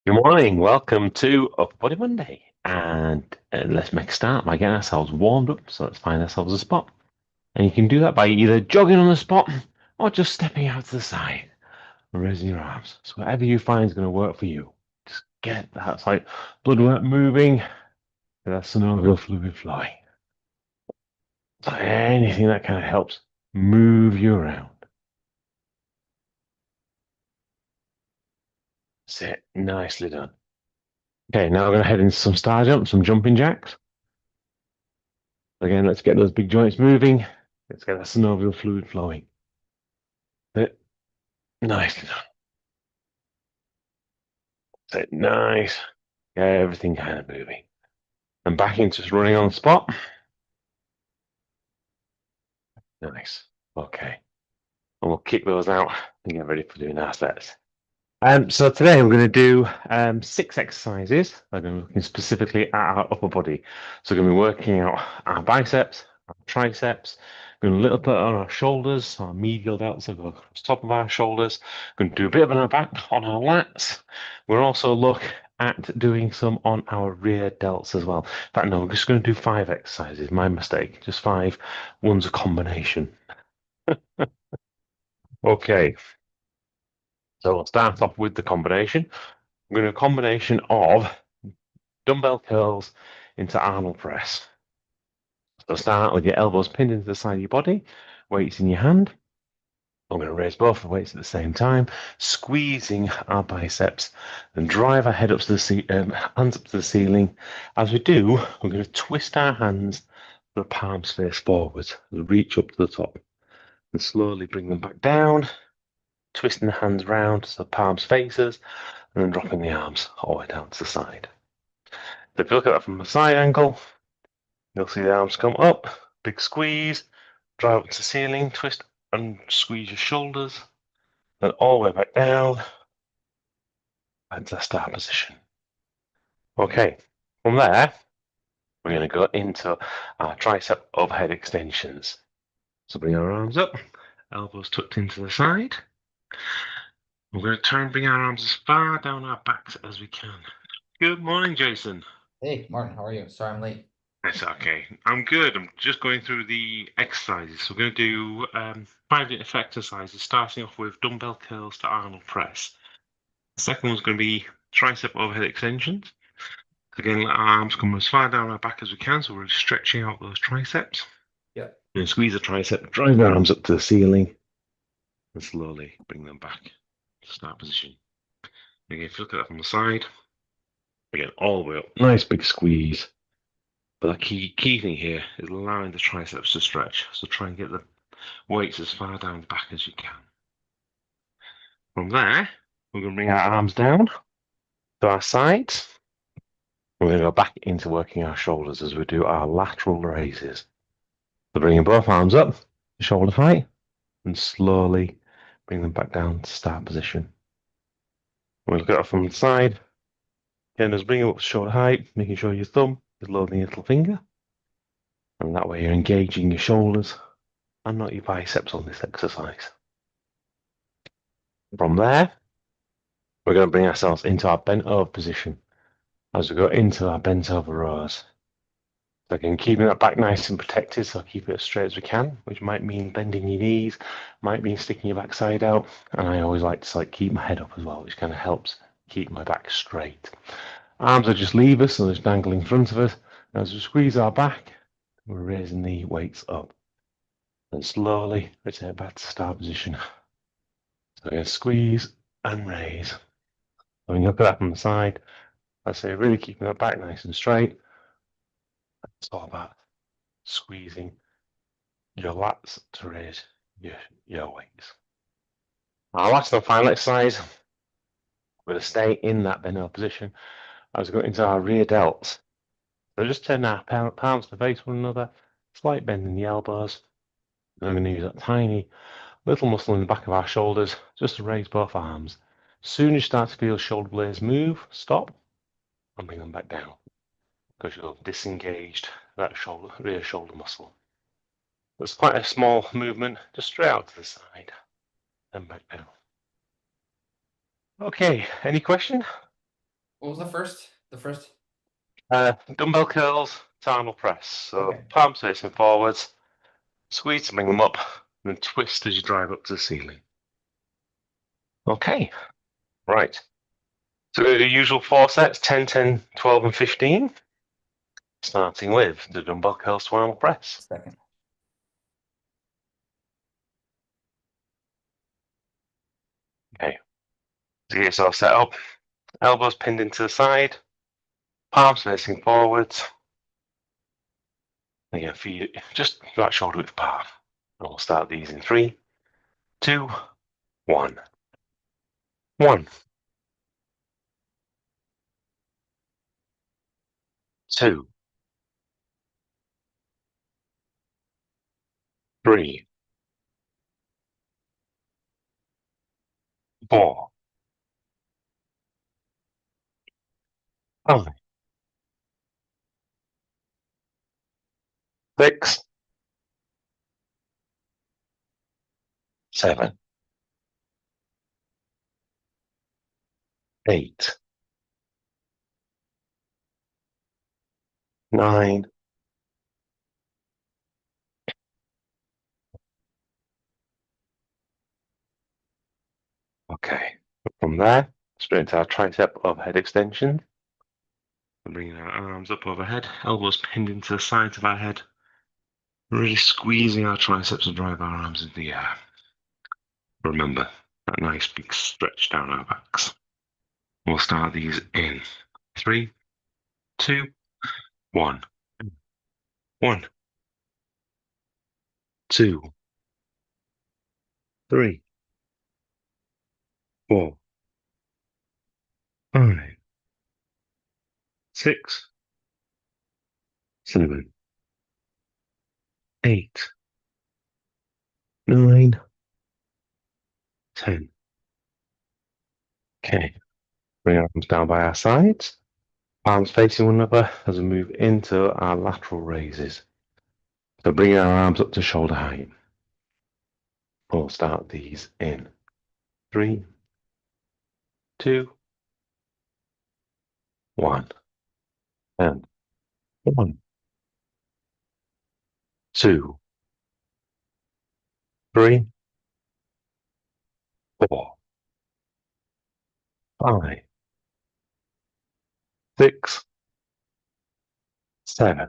Good morning. Welcome to Upper Body Monday. And let's make a start by getting ourselves warmed up. So let's find ourselves a spot. And you can do that by either jogging on the spot or just stepping out to the side and raising your arms. So whatever you find is going to work for you. Just get that like blood work moving, get that synovial fluid flowing. So anything that kind of helps move you around. Sit nicely done. Okay, now we're going to head into some star jumps, some jumping jacks. Again, let's get those big joints moving. Let's get that synovial fluid flowing. Sit nicely done. Sit nice. Get everything kind of moving. And back into just running on the spot. Nice. Okay. And we'll kick those out and get ready for doing our sets. So today we're going to do 6 exercises. I'm going to be looking specifically at our upper body. So we're going to be working out our biceps, our triceps, going a little bit on our shoulders, our medial delts that go across the top of our shoulders. Going to do a bit on our back, on our lats. We'll also look at doing some on our rear delts as well. In fact, no, we're just going to do 5 exercises. My mistake. Just 5. One's a combination. Okay. So we'll start off with the combination. I'm going to do a combination of dumbbell curls into Arnold press. So start with your elbows pinned into the side of your body, weights in your hand. I'm going to raise both the weights at the same time, squeezing our biceps, and drive our head up to the hands up to the ceiling. As we do, we're going to twist our hands, the palms face forwards, reach up to the top, and slowly bring them back down, twisting the hands round so the palms faces, and then dropping the arms all the way down to the side. So if you look at that from a side angle, you'll see the arms come up, big squeeze, drive up to the ceiling, twist and squeeze your shoulders, then all the way back down, back to the start position. Okay, from there, we're going to go into our tricep overhead extensions. So bring our arms up, elbows tucked into the side. We're going to try and bring our arms as far down our backs as we can. Good morning, Jason. Hey, Martin, how are you? Sorry I'm late. That's okay. I'm good. I'm just going through the exercises. So we're going to do 5 different exercises, starting off with dumbbell curls to Arnold press. The second one's going to be tricep overhead extensions. Again, let our arms come as far down our back as we can, so we're stretching out those triceps. Yeah. And squeeze the tricep, drive the arms up to the ceiling, and slowly bring them back to start position. Again, if you look at that from the side, again, all the way up. Nice big squeeze. But the key thing here is allowing the triceps to stretch. So try and get the weights as far down the back as you can. From there, we're going to bring our arms down to our sides. We're going to go back into working our shoulders as we do our lateral raises. So bringing both arms up to shoulder height and slowly bring them back down to start position. We'll look at it from the side. Again, just bring them up to shoulder height, making sure your thumb is loading your little finger. And that way you're engaging your shoulders and not your biceps on this exercise. From there, we're going to bring ourselves into our bent over position as we go into our bent over rows. So again, keeping that back nice and protected, so keep it as straight as we can, which might mean bending your knees, might mean sticking your backside out, and I always like to keep my head up as well, which kind of helps keep my back straight. Arms are just levers, so they're just dangling in front of us. And as we squeeze our back, we're raising the weights up. And slowly return back to start position. So again, squeeze and raise. When you look at that from the side, I say really keeping that back nice and straight. It's all about squeezing your lats to raise your weights. Our last and final exercise, we're going to stay in that bent over position as we go into our rear delts. So just turn our palms to face one another, slight bend in the elbows. And I'm going to use that tiny little muscle in the back of our shoulders just to raise both arms. As soon as you start to feel shoulder blades move, stop and bring them back down because you've disengaged that rear shoulder muscle. It's quite a small movement, just straight out to the side and back down. Okay, any question? What was the first? The first? Dumbbell curls, tonal press. So Okay. palms facing forwards, squeeze to bring them up, and then twist as you drive up to the ceiling. Okay, right. So we're going to do the usual 4 sets, 10, 10, 12, and 15. Starting with the dumbbell curl tonal press. Second. Okay, so get yourself set up, elbows pinned into the side, palms facing forwards. Again, feet just about shoulder width apart. And we'll start these in 3, 2, 1. 1, 2, 3, 4, 5, 6, 7, 8, 9. Okay. From there, straight into our tricep overhead extension. Bringing our arms up overhead, elbows pinned into the sides of our head. Really squeezing our triceps to drive our arms into the air. Remember, that nice big stretch down our backs. We'll start these in 3, 2, 1. 1, 2, 3, 4, 5, 6, 7, 8, 9, 10. Okay. Bring our arms down by our sides. Palms facing one another as we move into our lateral raises. So bringing our arms up to shoulder height. We'll start these in 3, 2, 1. And 1, 2, 3, 4, 5, 6, 7,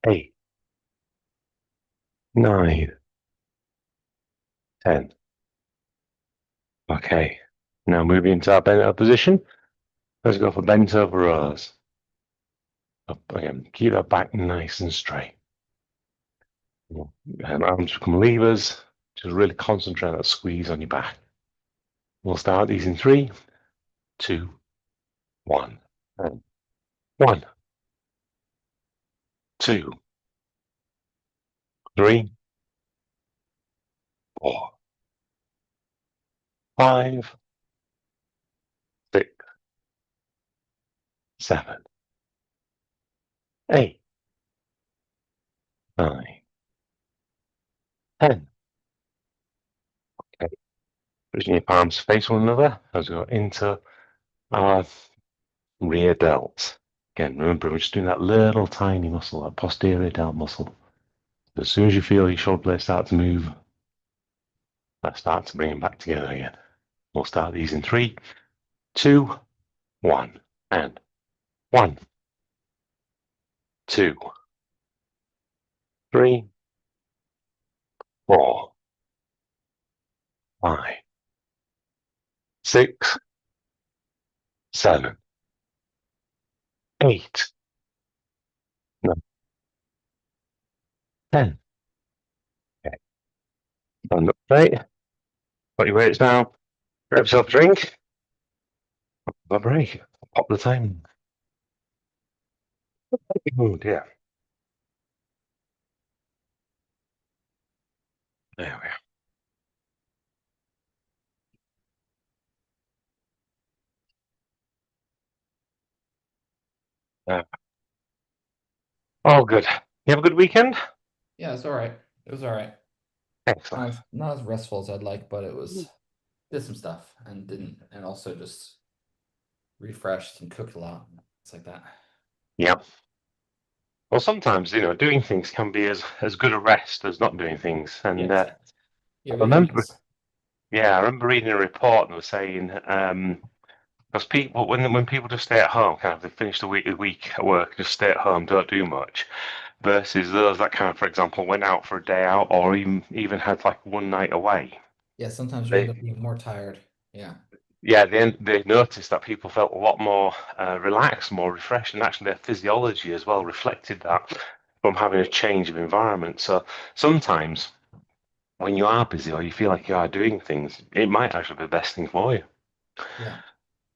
8, 9, 10. Okay. Now moving into our bent over position. Let's go for bent over rows. Up again. Keep that back nice and straight. Arms become levers. Just really concentrate on that squeeze on your back. We'll start these in 3, 2, 1. And 1, 2, 3, 4, 5, 6, 7, 8, 9, 10. Okay. Pushing your palms face one another as we go into our rear delts. Again, remember, we're just doing that little tiny muscle, that posterior delt muscle. As soon as you feel your shoulder blades start to move, let's start to bring them back together again. We'll start these in 3, 2, 1. And 1, 2, 3, 4, 5, 6, 7, 8, 9, 10. Okay. Stand up straight. Got your weights down. Grab yourself a drink. Have a break. Pop the time. Oh dear. There we are. Oh, good. You have a good weekend? Yeah, it's all right. It was all right. Excellent. Not as restful as I'd like, but it was did some stuff and didn't, and also just refreshed and cooked a lot. It's like that. Yeah. Well, sometimes, doing things can be as good a rest as not doing things. Yeah, And I exactly. Yeah, we can remember, just yeah, I remember reading a report and they were saying, because people, when people just stay at home, kind of they finish the week at work, just stay at home, don't do much, versus those that kind of, for example, went out for a day out or even had like one night away. yeah, sometimes you end They, up being more tired. Yeah. yeah, they noticed that people felt a lot more relaxed, more refreshed, and actually their physiology as well reflected that from having a change of environment. So sometimes when you are busy or you feel like you are doing things, it might actually be the best thing for you. Yeah.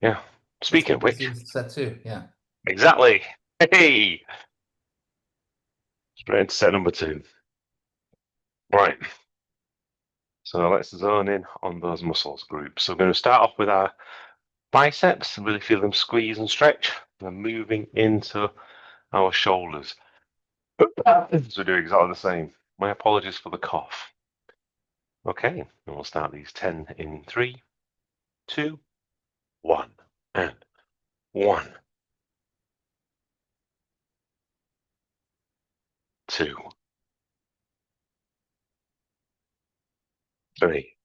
Yeah. Let's Speaking get of which, busy. Set two. Yeah. exactly. Hey, straight into set number two. Right. So let's zone in on those muscles groups. So we're going to start off with our biceps, really feel them squeeze and stretch. Then moving into our shoulders. So we're doing exactly the same. My apologies for the cough. Okay, and we'll start these 10 in 3, 2, 1, and 1, 2, 3,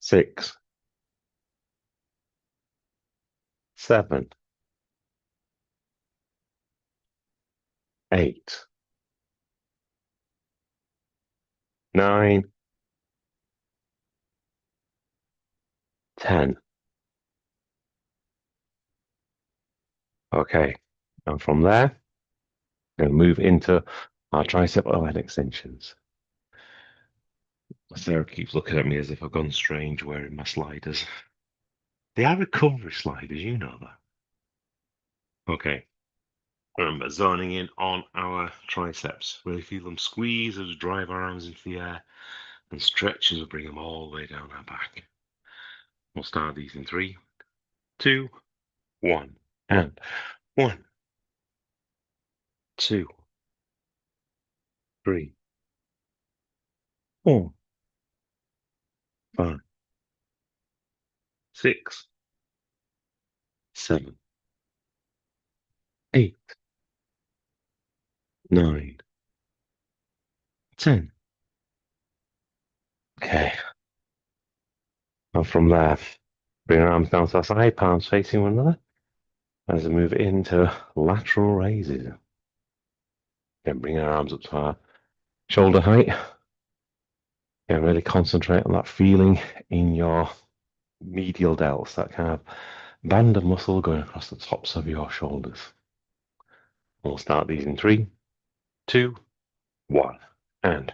6, 7, 8, 9, 10. Okay, and from there, we're going to move into our tricep overhead extensions. Sarah keeps looking at me as if I've gone strange wearing my sliders. They are recovery sliders, you know that. Okay, remember zoning in on our triceps. Really feel them squeeze as we drive our arms into the air and stretch as we bring them all the way down our back. We'll start these in 3, 2, 1, and 1, 2, 3, 4, 5, 6, 7, 8, 9, 10. Okay, and from there, bring our arms down to our side, palms facing one another as we move into lateral raises. Then bring our arms up to our shoulder height. And really concentrate on that feeling in your medial delts, that kind of band of muscle going across the tops of your shoulders. We'll start these in 3, 2, 1, and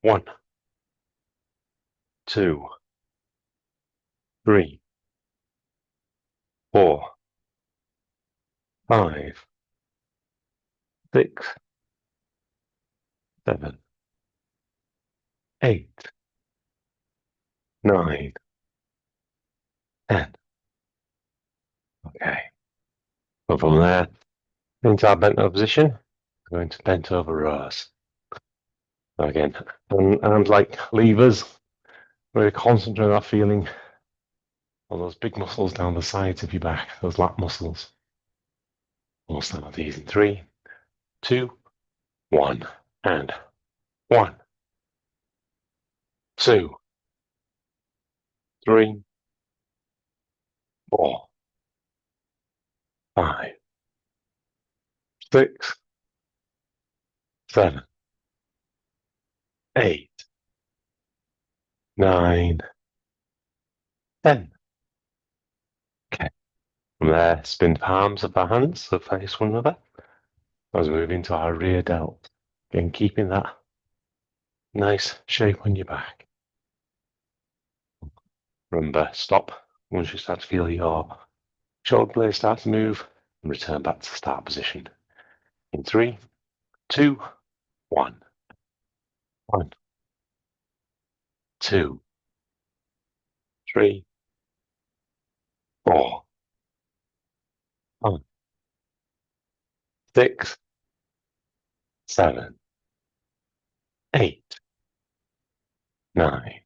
1, 2, 3, 4, 5, 6, 7, 8, 9, 10. Okay. And from there, into our bent over position, we're going to bent over rows. Again, arms like levers, really concentrate on that feeling on those big muscles down the sides of your back, those lat muscles. We'll start these in 3, 2, 1, and 1, 2, 3, 4, 5, 6, 7, 8, 9, 10. Okay. From there, spin palms of our hands to face one another as we move into our rear delt. Again, keeping that nice shape on your back. Remember, stop once you start to feel your shoulder blades start to move and return back to start position. In 3, 2, 1, 1, 2, 3, 4, 5, 6, 7, 8, 9,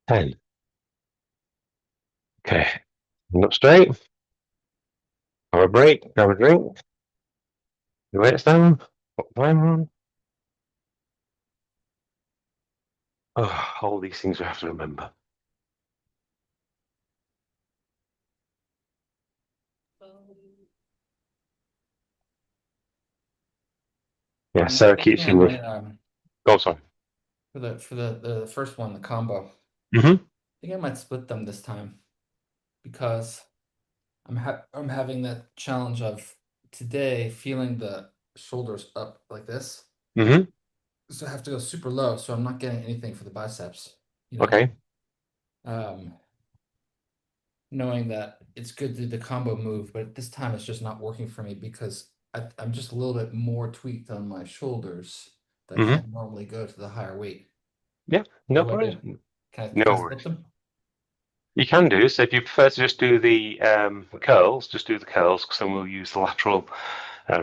10. Okay, stand up straight. Have a break. Grab a drink. Your weights down. Put the timer on. Oh, all these things we have to remember. Yeah, I'm Sarah thinking keeps I you with. might Go on, sorry. for the first one, the combo. I Mm-hmm. think I might split them this time because I'm having that challenge of today feeling the shoulders up like this. Mm-hmm. So I have to go super low, so I'm not getting anything for the biceps, you know. Okay. Um, Knowing that it's good to do the combo move, but this time it's just not working for me because I'm just a little bit more tweaked on my shoulders that I Mm-hmm. can't normally go to the higher weight. Yeah, What no do I worries. do? Can No I split worries. them? You can do, so if you prefer to just do the curls, just do the curls, because then we'll use the lateral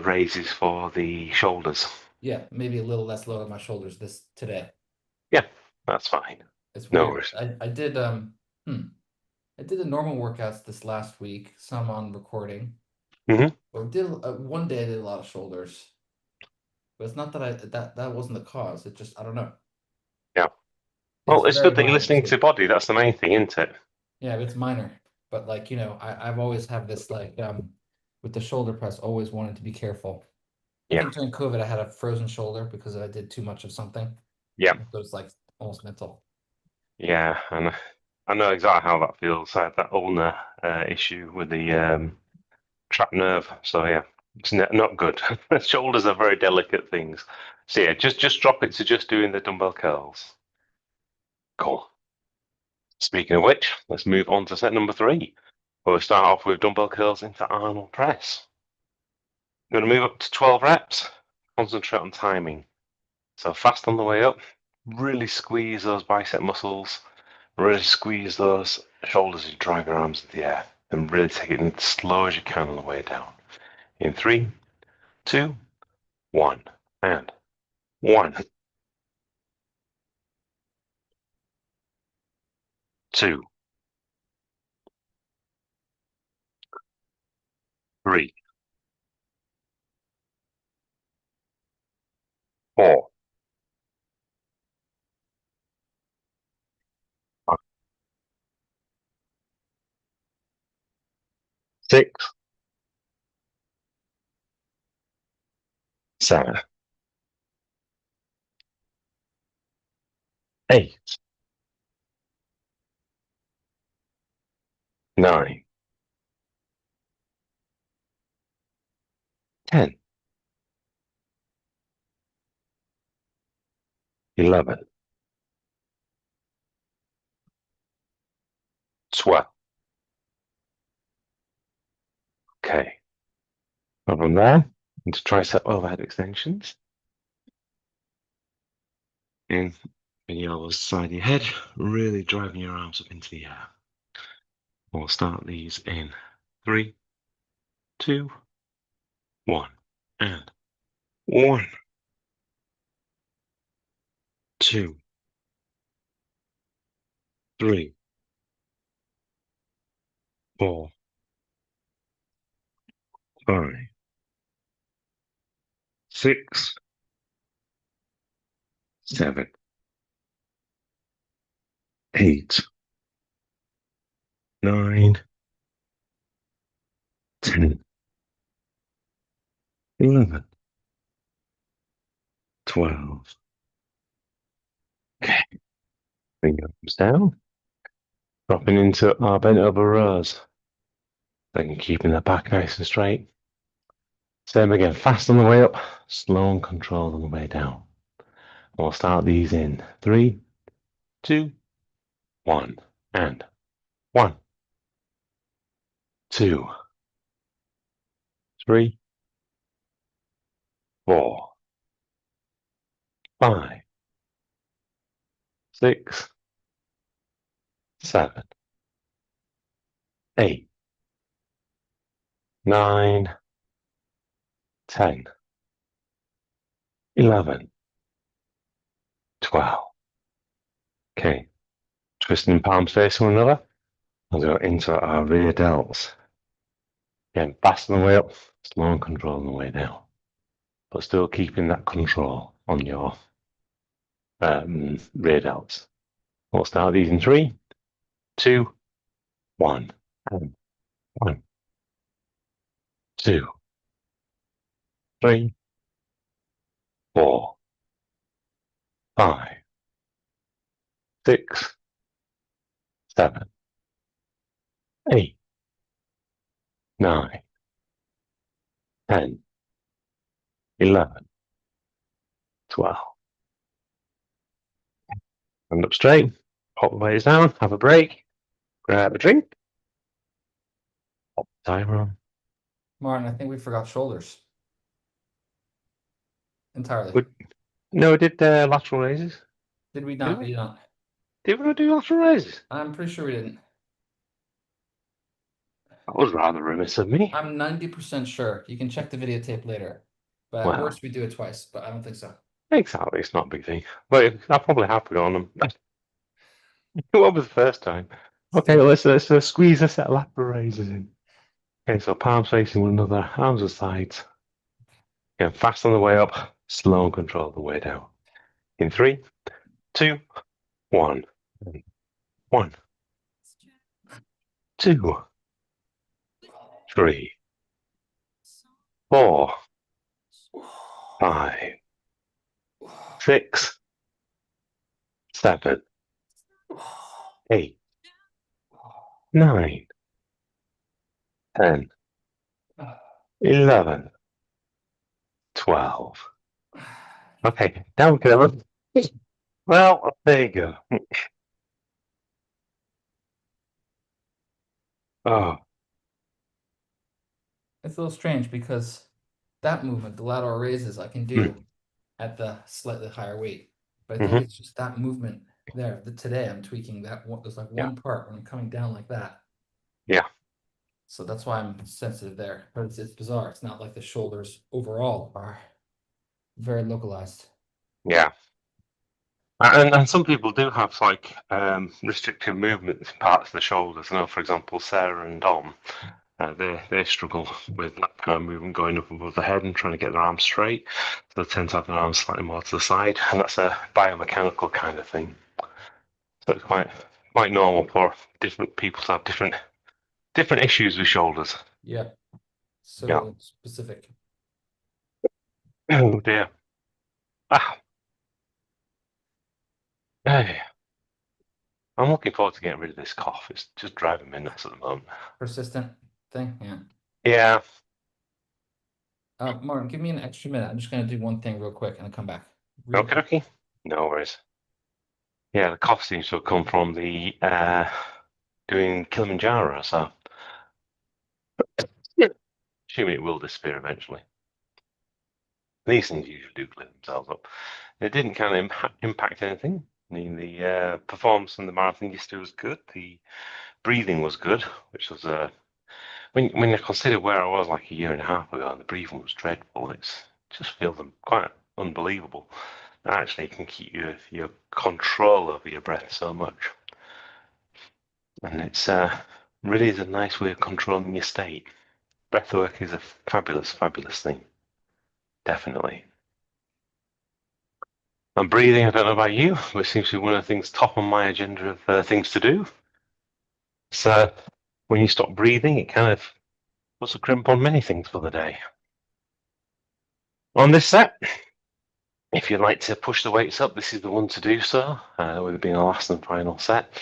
raises for the shoulders. Yeah, maybe a little less load on my shoulders this today. Yeah, that's fine. It's No weird. worries. I did the normal workouts this last week, some on recording. Mm-hmm. But did one day I did a lot of shoulders, but it's not that that wasn't the cause. It just I don't know. Yeah. It's Well, it's very good that you're minor listening to too. your body. That's the main thing, isn't it? Yeah, it's minor. But like, I've always had this like with the shoulder press, always wanted to be careful. I Yeah. think during COVID I had a frozen shoulder because I did too much of something. Yeah. So it's like almost mental. Yeah. And I know exactly how that feels. I had that ulnar issue with the trapped nerve. So yeah, it's not good. Shoulders are very delicate things. So yeah, just drop it to just doing the dumbbell curls. Cool. Speaking of which, let's move on to set number 3, where we start off with dumbbell curls into Arnold press. We're going to move up to 12 reps, concentrate on timing. So fast on the way up, really squeeze those bicep muscles, really squeeze those shoulders as you drive your arms into the air, and really take it in as slow as you can on the way down. In 3, 2, 1, and 1, 2, 3, 4, 5, 6, 7, 8, 9, 10, 11, 12. Okay. And from there, into tricep overhead extensions. In the elbows side of your head, really driving your arms up into the air. We'll start these in 3, 2, 1, and 1, 2, 3, 4, 5, 6, 7, 8, 9, 10, 11, 12. Okay, finger comes down, dropping into our bent over rows. Then keeping the back nice and straight. Same again, fast on the way up, slow and controlled on the way down. We'll start these in 3, 2, 1, and 1, 2, 3, 4, 5, 6, 7, 8, 9, 10, 11, 12. Okay, twisting palms facing one another. As we go into our rear delts. Again, fast on the way up, slow and control on the way down. But still keeping that control on your rear delts. We'll start these in 3, 2, 1. And 1, 2, 3, 4, 5, 6, 7, 8, 9, 10, 11, 12. Stand up straight, pop the weights down, have a break, grab a drink, pop the timer on. Martin, I think we forgot shoulders. Entirely. Good. No, we did lateral raises. Did we Did not? we? We not. Did we not do lateral raises? I'm pretty sure we didn't. That was rather remiss of me. I'm 90% sure. You can check the videotape later. But at Well, worst, we do it twice, but I don't think so. exactly, it's not a big thing. But I probably have forgotten them. What was the first time? Okay, Still, let's squeeze a set of lateral raises in. Okay, so palms facing one another, arms at sides. Again, fast on the way up, slow and control the way down. In 3, 2, 1. 1, 2, 3, 4, 5, 6, 7, 8, 9, 10, 11, 12. Okay, down, Kevin. Well, there you go. Oh, it's a little strange because that movement, the lateral raises, I can do at the slightly higher weight. But I think mm-hmm. it's just that movement there. Today I'm tweaking that one. There's like Yeah, one part when I'm coming down like that. yeah, So that's why I'm sensitive there. But it's bizarre. It's not like the shoulders overall are very localized. yeah. And some people do have like restrictive movements in parts of the shoulders. I know, for example, Sarah and Dom, they struggle with that kind of movement going up above the head and trying to get their arms straight. So they tend to have their arms slightly more to the side, and that's a biomechanical kind of thing. So it's quite normal for different people to have different issues with shoulders. Yeah. Yeah. So specific. Oh dear. Ah, hey. I'm looking forward to getting rid of this cough. It's just driving me nuts at the moment. Persistent thing. Yeah. Yeah. Martin, give me an extra minute. I'm just gonna do one thing real quick and I'll come back. Real Okay, quick. okay. No worries. Yeah, the cough seems to have come from the doing Kilimanjaro, so yeah, assuming it will disappear eventually. These things usually do clear themselves up. It didn't kind of impact anything. I mean, the performance from the marathon yesterday was good. The breathing was good, which was when I consider where I was like a year and a half ago, and the breathing was dreadful. It's just feels quite unbelievable. Actually, it can keep your control over your breath so much, and it's really is a nice way of controlling your state. Breathwork is a fabulous, fabulous thing. Definitely. And breathing, I don't know about you, but it seems to be one of the things top on my agenda of things to do. So when you stop breathing, it kind of puts a crimp on many things for the day. On this set, if you'd like to push the weights up, this is the one to do so, with it being a last and final set.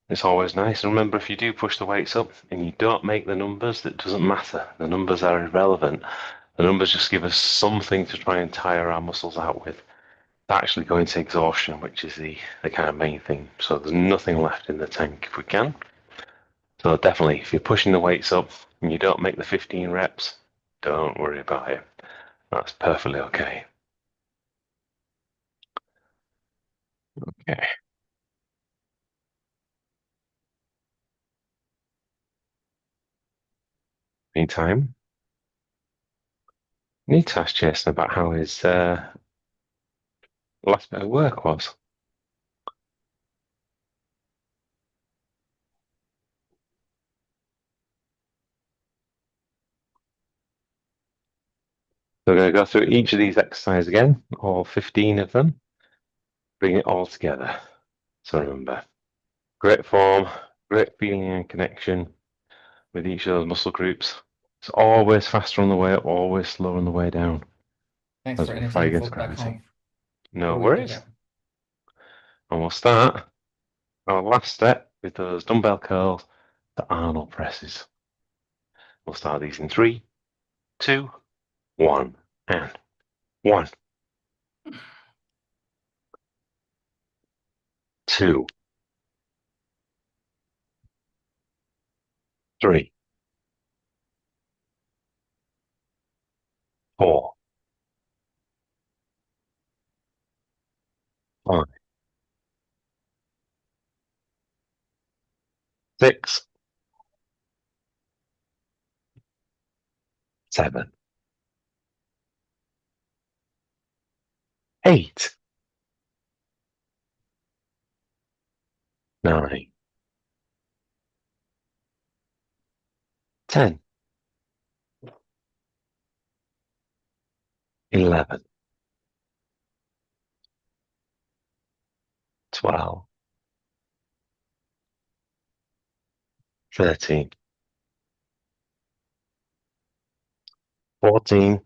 It's always nice. And remember, if you do push the weights up and you don't make the numbers, that doesn't matter. The numbers are irrelevant. The numbers just give us something to try and tire our muscles out with. Actually go into exhaustion, which is the kind of main thing. So there's nothing left in the tank if we can. So definitely, if you're pushing the weights up and you don't make the 15 reps, don't worry about it. That's perfectly okay. Okay. Meantime, need to ask Jason about how his last bit of work was. So we're going to go through each of these exercises again, all 15 of them, bring it all together. So remember, great form, great feeling and connection with each of those muscle groups. It's always faster on the way up, always slower on the way down. Thanks As for we fight entertaining against folk back gravity. home. No For a week. worries. And we'll start our last step with those dumbbell curls, the Arnold presses. We'll start these in 3, 2, 1, and 1, 2, 3, 4, 5, 6, 7, 8, 9, 10, 11, 12, 13, 14,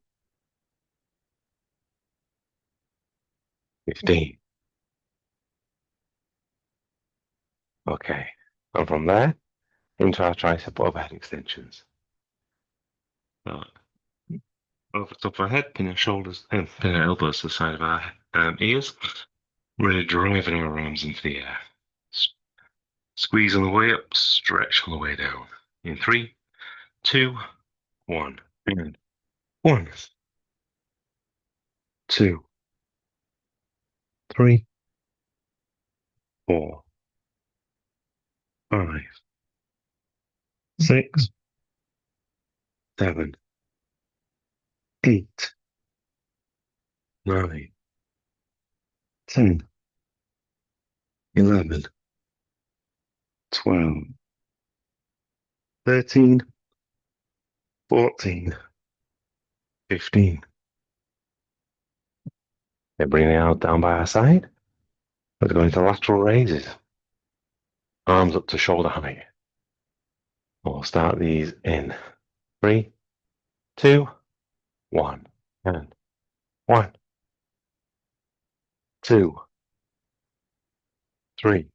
15. Okay. And from there, into our tricep overhead extensions. Right. Over the top of our head, pin our shoulders and pin our elbows to the side of our ears. Really driving our arms into the air. Squeeze on the way up, stretch on the way down. In 3, 2, 1, and 1, 2, 3, 4, 5, 6, 7, 8, 9, 10, 11, 12, 13, 14, 15. Then bring it out down by our side. We're going to lateral raises. Arms up to shoulder height. We'll start these in 3, 2, 1, and 1, 2, 3,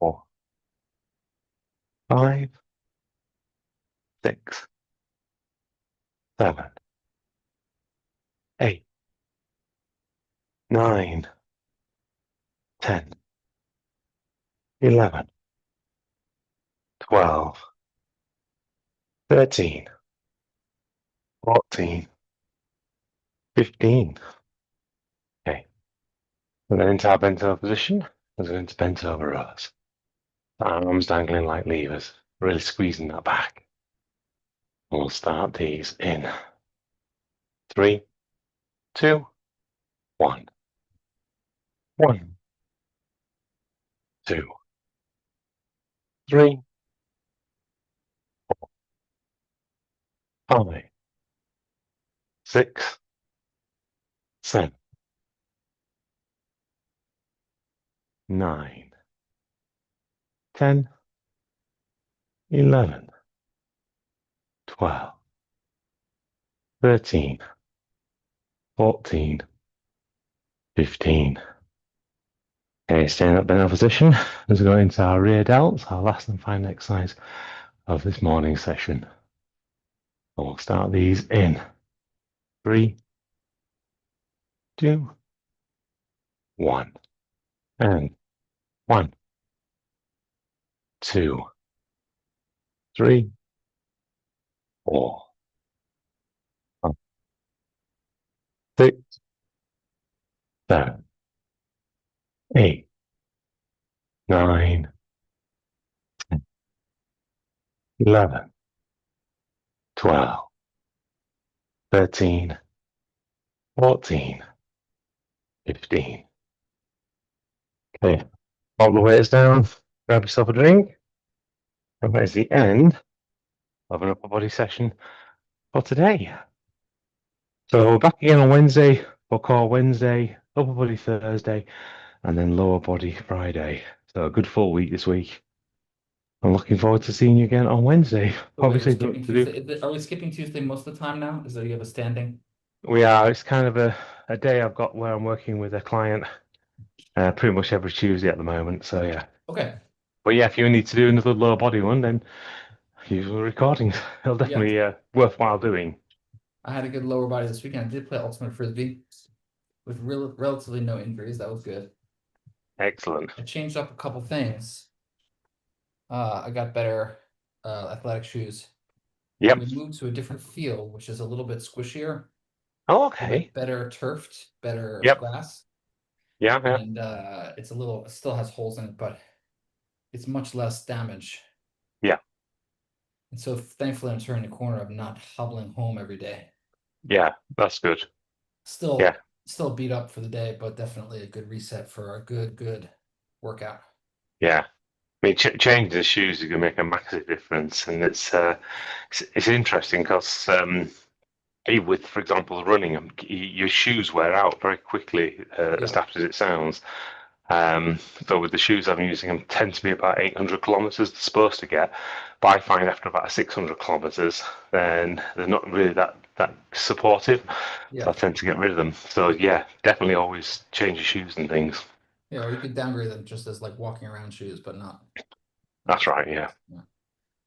4, 5, 6, 7, 8, 9, 10, 11, 12, 13, 14, 15. Okay. And then into our bent over position, we're going to bent over rows. Arms dangling like levers, really squeezing that back. And we'll start these in 3, 2, 1, 1, 2, 3, 5, 6, 7, 9, 10, 11, 12, 13, 14, 15. Okay, stay in that bent position as we go into our rear delts, our last and final exercise of this morning session. And we'll start these in 3, 2, 1, and 1, 2, 3, 4, 5, 6, 7, 8, 9, 10, 11, 12, 13, 14, 15. Okay, pop the weights down, grab yourself a drink, and there's the end of an upper body session for today. So we're back again on Wednesday for core Wednesday, upper body Thursday, and then lower body Friday. So a good full week this week. I'm looking forward to seeing you again on Wednesday. So wait, we're Obviously, got skipping to do. Tuesday. Are we skipping Tuesday most of the time now? Is there you have a standing? We are. It's kind of a day I've got where I'm working with a client pretty much every Tuesday at the moment. So yeah. Okay. But yeah, if you need to do another lower body one, then use the recordings. It'll Yeah. definitely worthwhile doing. I had a good lower body this weekend. I did play ultimate frisbee with relatively no injuries. That was good. Excellent. I changed up a couple things. I got better athletic shoes. Yep. We moved to a different field, which is a little bit squishier, Oh, a little okay. bit better turfed, better Yep. grass, Yeah. Yeah. and it's a little, it still has holes in it, but it's much less damage. Yeah. And so thankfully I'm turning the corner of not hobbling home every day. Yeah. That's good. Yeah. Still beat up for the day, but definitely a good reset for a good workout. Yeah. I mean, changing the shoes is going to make a massive difference, and it's interesting because with, for example, running, your shoes wear out very quickly, as Yeah. daft as it sounds. So with the shoes I'm using, them tend to be about 800 kilometers they're supposed to get, but I find after about 600 kilometers, then they're not really that supportive. So Yeah. I tend to get rid of them. So yeah, definitely always change your shoes and things. Yeah, or you could downgrade them just as like walking around shoes, but not That's as right. Yeah. yeah.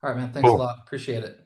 All right, man. Thanks a Cool. lot. Appreciate it.